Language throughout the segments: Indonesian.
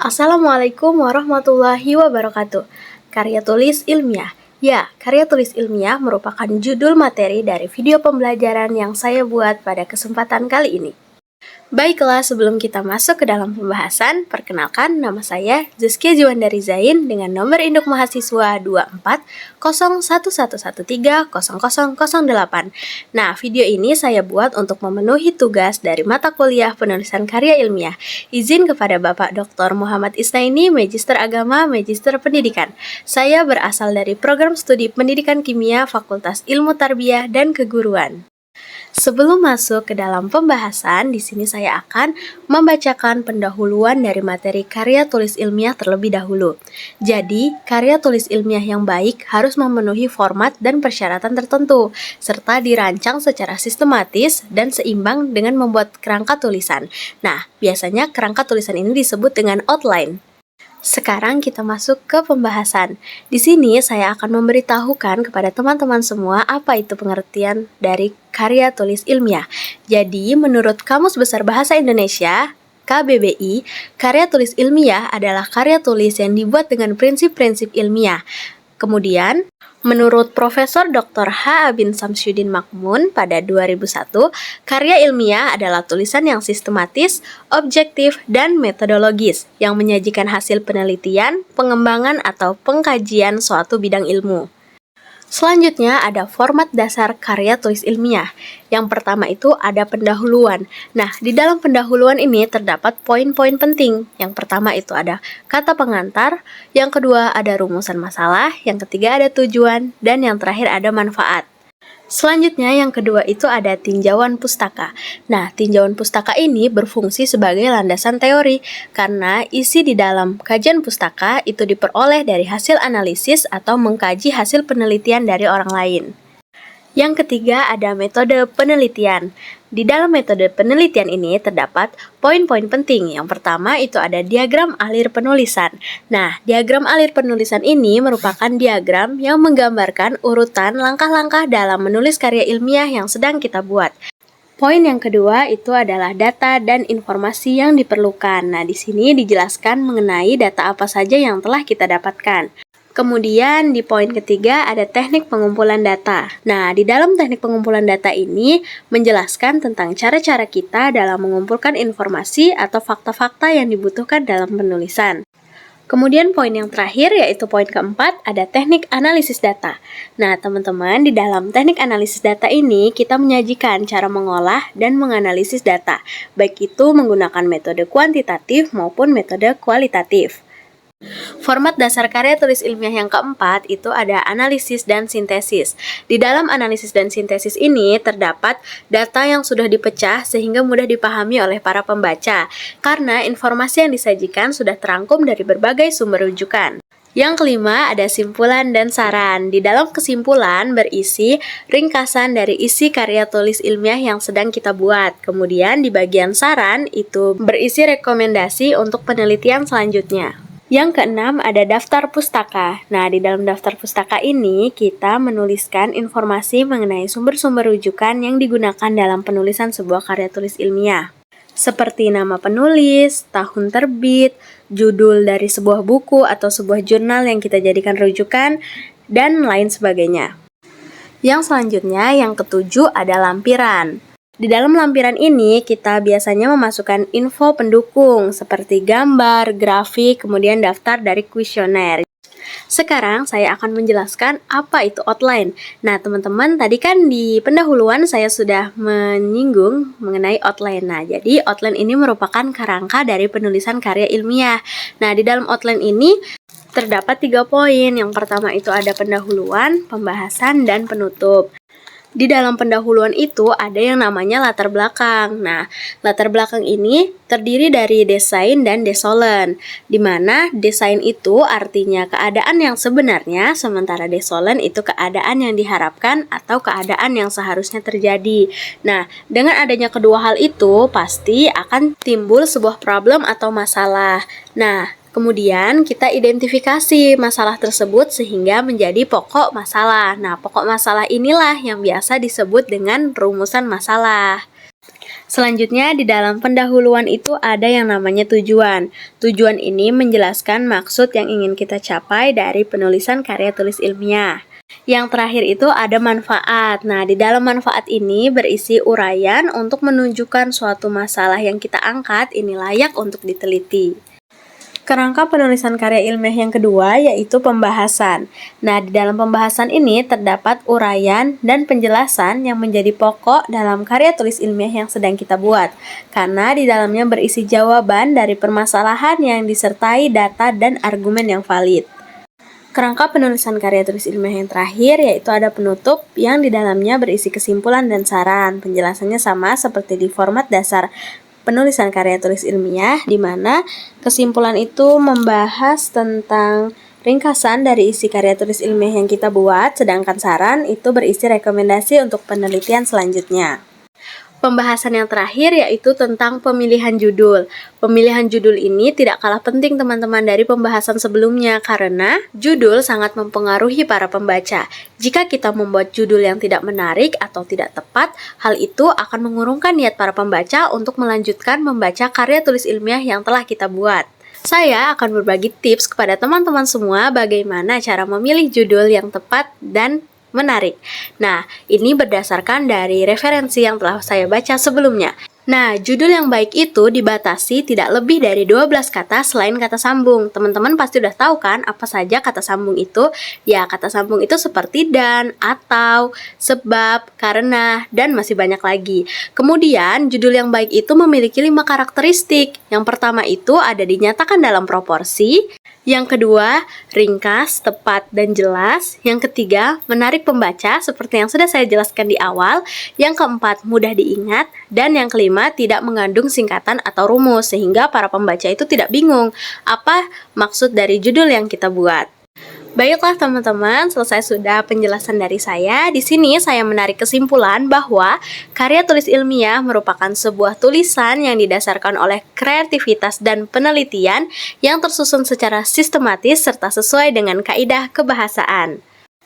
Assalamualaikum warahmatullahi wabarakatuh. Karya tulis ilmiah. Ya, karya tulis ilmiah merupakan judul materi dari video pembelajaran yang saya buat pada kesempatan kali ini. Baiklah, sebelum kita masuk ke dalam pembahasan, perkenalkan nama saya Zaskia Juwandari Zain dengan nomor induk mahasiswa 240111300008. Nah, video ini saya buat untuk memenuhi tugas dari mata kuliah penulisan karya ilmiah. Izin kepada Bapak Dr. Muhammad Isnaini, Magister Agama, Magister Pendidikan. Saya berasal dari program studi Pendidikan Kimia, Fakultas Ilmu Tarbiyah dan Keguruan. Sebelum masuk ke dalam pembahasan, di sini saya akan membacakan pendahuluan dari materi karya tulis ilmiah terlebih dahulu. Jadi, karya tulis ilmiah yang baik harus memenuhi format dan persyaratan tertentu, serta dirancang secara sistematis dan seimbang dengan membuat kerangka tulisan. Nah, biasanya kerangka tulisan ini disebut dengan outline. Sekarang kita masuk ke pembahasan. Di sini saya akan memberitahukan kepada teman-teman semua apa itu pengertian dari karya tulis ilmiah. Jadi, menurut Kamus Besar Bahasa Indonesia, KBBI, karya tulis ilmiah adalah karya tulis yang dibuat dengan prinsip-prinsip ilmiah. Kemudian, menurut Profesor Dr. H. Bin Samsyuddin Makmun pada 2001, karya ilmiah adalah tulisan yang sistematis, objektif, dan metodologis yang menyajikan hasil penelitian, pengembangan, atau pengkajian suatu bidang ilmu. Selanjutnya ada format dasar karya tulis ilmiah. Yang pertama itu ada pendahuluan. Nah, di dalam pendahuluan ini terdapat poin-poin penting. Yang pertama itu ada kata pengantar, yang kedua ada rumusan masalah, yang ketiga ada tujuan, dan yang terakhir ada manfaat. Selanjutnya yang kedua itu ada tinjauan pustaka. Nah, tinjauan pustaka ini berfungsi sebagai landasan teori karena isi di dalam kajian pustaka itu diperoleh dari hasil analisis atau mengkaji hasil penelitian dari orang lain. Yang ketiga ada metode penelitian. Di dalam metode penelitian ini terdapat poin-poin penting. Yang pertama itu ada diagram alir penulisan. Nah, diagram alir penulisan ini merupakan diagram yang menggambarkan urutan langkah-langkah dalam menulis karya ilmiah yang sedang kita buat. Poin yang kedua itu adalah data dan informasi yang diperlukan. Nah, di sini dijelaskan mengenai data apa saja yang telah kita dapatkan. Kemudian di poin ketiga ada teknik pengumpulan data. Nah, di dalam teknik pengumpulan data ini menjelaskan tentang cara-cara kita dalam mengumpulkan informasi atau fakta-fakta yang dibutuhkan dalam penulisan. Kemudian poin yang terakhir yaitu poin keempat ada teknik analisis data. Nah, teman-teman, di dalam teknik analisis data ini kita menyajikan cara mengolah dan menganalisis data, baik itu menggunakan metode kuantitatif maupun metode kualitatif. Format dasar karya tulis ilmiah yang keempat itu ada analisis dan sintesis. Di dalam analisis dan sintesis ini terdapat data yang sudah dipecah sehingga mudah dipahami oleh para pembaca karena informasi yang disajikan sudah terangkum dari berbagai sumber rujukan. Yang kelima ada simpulan dan saran. Di dalam kesimpulan berisi ringkasan dari isi karya tulis ilmiah yang sedang kita buat. Kemudian di bagian saran itu berisi rekomendasi untuk penelitian selanjutnya. Yang keenam ada daftar pustaka. Nah, di dalam daftar pustaka ini kita menuliskan informasi mengenai sumber-sumber rujukan yang digunakan dalam penulisan sebuah karya tulis ilmiah. Seperti nama penulis, tahun terbit, judul dari sebuah buku atau sebuah jurnal yang kita jadikan rujukan, dan lain sebagainya. Yang selanjutnya, yang ketujuh ada lampiran. Di dalam lampiran ini, kita biasanya memasukkan info pendukung seperti gambar, grafik, kemudian daftar dari kuesioner. Sekarang saya akan menjelaskan apa itu outline. Nah, teman-teman, tadi kan di pendahuluan saya sudah menyinggung mengenai outline. Nah, jadi outline ini merupakan kerangka dari penulisan karya ilmiah. Nah, di dalam outline ini terdapat 3 poin. Yang pertama itu ada pendahuluan, pembahasan, dan penutup. Di dalam pendahuluan itu ada yang namanya latar belakang. Nah, latar belakang ini terdiri dari desain dan desolen, di mana desain itu artinya keadaan yang sebenarnya, sementara desolen itu keadaan yang diharapkan atau keadaan yang seharusnya terjadi. Nah, dengan adanya kedua hal itu, pasti akan timbul sebuah problem atau masalah. Nah, kemudian kita identifikasi masalah tersebut sehingga menjadi pokok masalah. Nah, pokok masalah inilah yang biasa disebut dengan rumusan masalah. Selanjutnya, di dalam pendahuluan itu ada yang namanya tujuan. Tujuan ini menjelaskan maksud yang ingin kita capai dari penulisan karya tulis ilmiah. Yang terakhir itu ada manfaat. Nah, di dalam manfaat ini berisi uraian untuk menunjukkan suatu masalah yang kita angkat ini layak untuk diteliti. Kerangka penulisan karya ilmiah yang kedua yaitu pembahasan. Nah, di dalam pembahasan ini terdapat uraian dan penjelasan yang menjadi pokok dalam karya tulis ilmiah yang sedang kita buat, karena di dalamnya berisi jawaban dari permasalahan yang disertai data dan argumen yang valid. Kerangka penulisan karya tulis ilmiah yang terakhir yaitu ada penutup yang di dalamnya berisi kesimpulan dan saran. Penjelasannya sama seperti di format dasar penulisan karya tulis ilmiah, di mana kesimpulan itu membahas tentang ringkasan dari isi karya tulis ilmiah yang kita buat, sedangkan saran itu berisi rekomendasi untuk penelitian selanjutnya. Pembahasan yang terakhir yaitu tentang pemilihan judul. Pemilihan judul ini tidak kalah penting teman-teman dari pembahasan sebelumnya karena judul sangat mempengaruhi para pembaca. Jika kita membuat judul yang tidak menarik atau tidak tepat, hal itu akan mengurungkan niat para pembaca untuk melanjutkan membaca karya tulis ilmiah yang telah kita buat. Saya akan berbagi tips kepada teman-teman semua bagaimana cara memilih judul yang tepat dan menarik. Nah, ini berdasarkan dari referensi yang telah saya baca sebelumnya. Nah, judul yang baik itu dibatasi tidak lebih dari 12 kata selain kata sambung. Teman-teman pasti udah tahu kan apa saja kata sambung itu? Ya, kata sambung itu seperti dan, atau, sebab, karena, dan masih banyak lagi. Kemudian, judul yang baik itu memiliki 5 karakteristik. Yang pertama itu ada dinyatakan dalam proporsi. Yang kedua, ringkas, tepat, dan jelas. Yang ketiga, menarik pembaca seperti yang sudah saya jelaskan di awal. Yang keempat, mudah diingat. Dan yang kelima, tidak mengandung singkatan atau rumus sehingga para pembaca itu tidak bingung apa maksud dari judul yang kita buat. Baiklah teman-teman, selesai sudah penjelasan dari saya. Di sini saya menarik kesimpulan bahwa karya tulis ilmiah merupakan sebuah tulisan yang didasarkan oleh kreativitas dan penelitian yang tersusun secara sistematis serta sesuai dengan kaidah kebahasaan.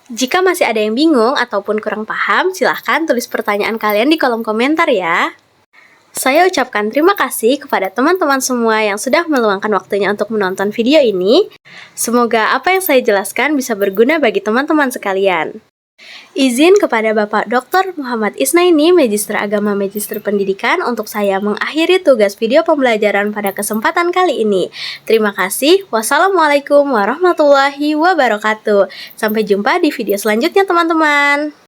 Jika masih ada yang bingung ataupun kurang paham, silahkan tulis pertanyaan kalian di kolom komentar ya. Saya ucapkan terima kasih kepada teman-teman semua yang sudah meluangkan waktunya untuk menonton video ini. Semoga apa yang saya jelaskan bisa berguna bagi teman-teman sekalian. Izin kepada Bapak Dr. Muhammad Isnaini, Magister Agama Magister Pendidikan, untuk saya mengakhiri tugas video pembelajaran pada kesempatan kali ini. Terima kasih. Wassalamualaikum warahmatullahi wabarakatuh. Sampai jumpa di video selanjutnya teman-teman.